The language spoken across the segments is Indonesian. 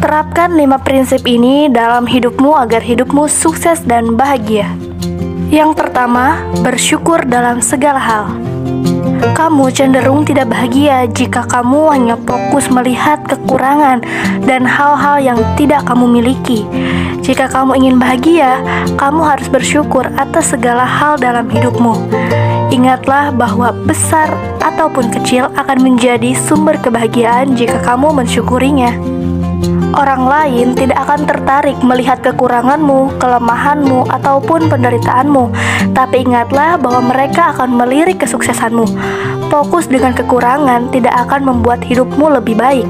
Terapkan 5 prinsip ini dalam hidupmu agar hidupmu sukses dan bahagia. Yang pertama, bersyukur dalam segala hal. Kamu cenderung tidak bahagia jika kamu hanya fokus melihat kekurangan dan hal-hal yang tidak kamu miliki. Jika kamu ingin bahagia, kamu harus bersyukur atas segala hal dalam hidupmu. Ingatlah bahwa besar ataupun kecil akan menjadi sumber kebahagiaan jika kamu mensyukurinya. Orang lain tidak akan tertarik melihat kekuranganmu, kelemahanmu, ataupun penderitaanmu. Tapi ingatlah bahwa mereka akan melirik kesuksesanmu. Fokus dengan kekurangan tidak akan membuat hidupmu lebih baik.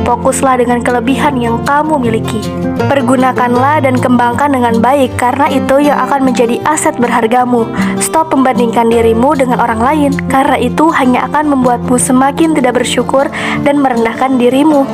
Fokuslah dengan kelebihan yang kamu miliki. Pergunakanlah dan kembangkan dengan baik, karena itu yang akan menjadi aset berhargamu. Stop membandingkan dirimu dengan orang lain, karena itu hanya akan membuatmu semakin tidak bersyukur dan merendahkan dirimu.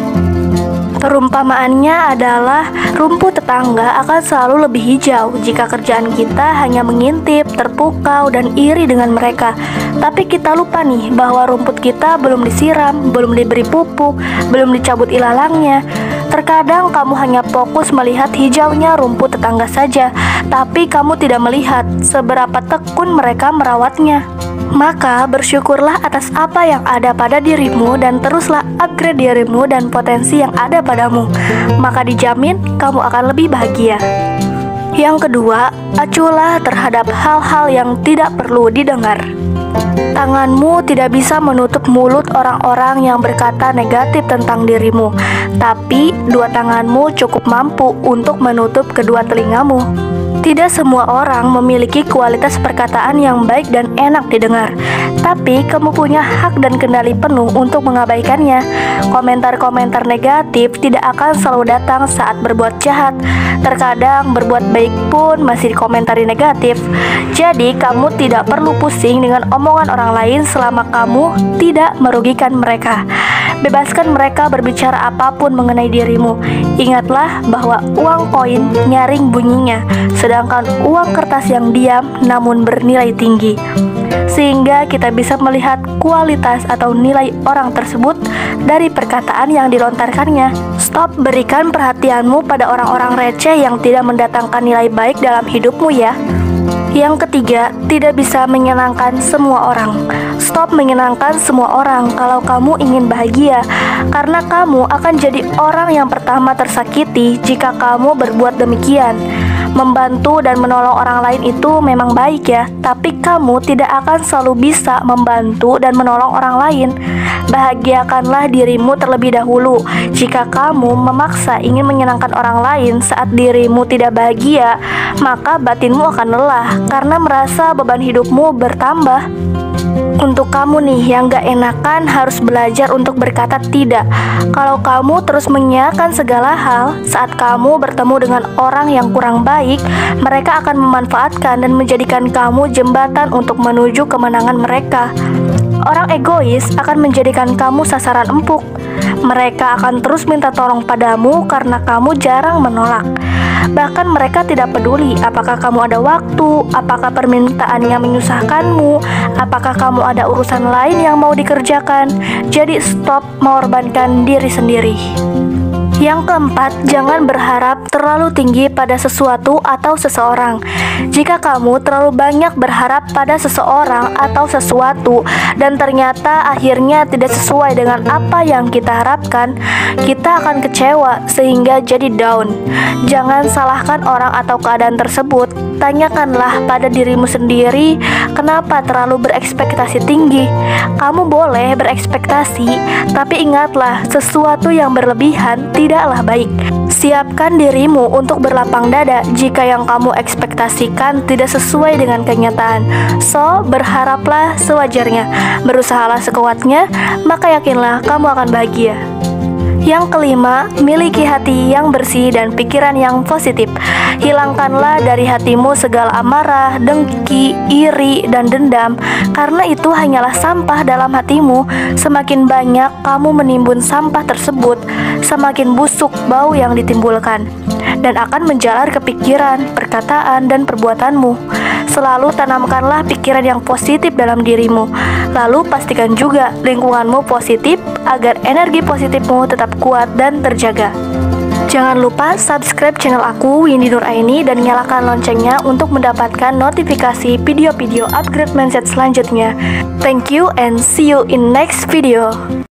Perumpamaannya adalah rumput tetangga akan selalu lebih hijau jika kerjaan kita hanya mengintip, terpukau, dan iri dengan mereka. Tapi kita lupa nih bahwa rumput kita belum disiram, belum diberi pupuk, belum dicabut ilalangnya. Terkadang kamu hanya fokus melihat hijaunya rumput tetangga saja, tapi kamu tidak melihat seberapa tekun mereka merawatnya. Maka bersyukurlah atas apa yang ada pada dirimu dan teruslah upgrade dirimu dan potensi yang ada padamu. Maka dijamin kamu akan lebih bahagia. Yang kedua, acuhlah terhadap hal-hal yang tidak perlu didengar. Tanganmu tidak bisa menutup mulut orang-orang yang berkata negatif tentang dirimu, tapi dua tanganmu cukup mampu untuk menutup kedua telingamu. Tidak semua orang memiliki kualitas perkataan yang baik dan enak didengar, tapi kamu punya hak dan kendali penuh untuk mengabaikannya. Komentar-komentar negatif tidak akan selalu datang saat berbuat jahat. Terkadang berbuat baik pun masih dikomentari negatif. Jadi kamu tidak perlu pusing dengan omongan orang lain selama kamu tidak merugikan mereka. Bebaskan mereka berbicara apapun mengenai dirimu. Ingatlah bahwa uang koin nyaring bunyinya, sedangkan uang kertas yang diam namun bernilai tinggi. Sehingga kita bisa melihat kualitas atau nilai orang tersebut dari perkataan yang dilontarkannya. Stop berikan perhatianmu pada orang-orang receh yang tidak mendatangkan nilai baik dalam hidupmu ya. Yang ketiga, tidak bisa menyenangkan semua orang. Stop menyenangkan semua orang kalau kamu ingin bahagia, karena kamu akan jadi orang yang pertama tersakiti jika kamu berbuat demikian. Membantu dan menolong orang lain itu memang baik ya, tapi kamu tidak akan selalu bisa membantu dan menolong orang lain. Bahagiakanlah dirimu terlebih dahulu. Jika kamu memaksa ingin menyenangkan orang lain saat dirimu tidak bahagia, maka batinmu akan lelah karena merasa beban hidupmu bertambah. Untuk kamu nih yang gak enakan harus belajar untuk berkata tidak. Kalau kamu terus mengiyakan segala hal, saat kamu bertemu dengan orang yang kurang baik, mereka akan memanfaatkan dan menjadikan kamu jembatan untuk menuju kemenangan mereka. Orang egois akan menjadikan kamu sasaran empuk. Mereka akan terus minta tolong padamu karena kamu jarang menolak. Bahkan mereka tidak peduli apakah kamu ada waktu, apakah permintaannya menyusahkanmu, apakah kamu ada urusan lain yang mau dikerjakan. Jadi stop mengorbankan diri sendiri. Yang keempat, jangan berharap terlalu tinggi pada sesuatu atau seseorang. Jika kamu terlalu banyak berharap pada seseorang atau sesuatu dan ternyata akhirnya tidak sesuai dengan apa yang kita harapkan, kita akan kecewa sehingga jadi down. Jangan salahkan orang atau keadaan tersebut. Tanyakanlah pada dirimu sendiri, kenapa terlalu berekspektasi tinggi? Kamu boleh berekspektasi, tapi ingatlah, sesuatu yang berlebihan tidaklah baik. Siapkan dirimu untuk berlapang dada jika yang kamu ekspektasikan tidak sesuai dengan kenyataan. So, berharaplah sewajarnya, berusahalah sekuatnya, maka yakinlah kamu akan bahagia. Yang kelima, miliki hati yang bersih dan pikiran yang positif. Hilangkanlah dari hatimu segala amarah, dengki, iri, dan dendam, karena itu hanyalah sampah dalam hatimu. Semakin banyak kamu menimbun sampah tersebut, semakin busuk bau yang ditimbulkan, dan akan menjalar ke pikiran, perkataan, dan perbuatanmu. Selalu tanamkanlah pikiran yang positif dalam dirimu. Lalu pastikan juga lingkunganmu positif agar energi positifmu tetap kuat dan terjaga. Jangan lupa subscribe channel aku, Windy Nuraini, dan nyalakan loncengnya untuk mendapatkan notifikasi video-video upgrade mindset selanjutnya. Thank you and see you in next video.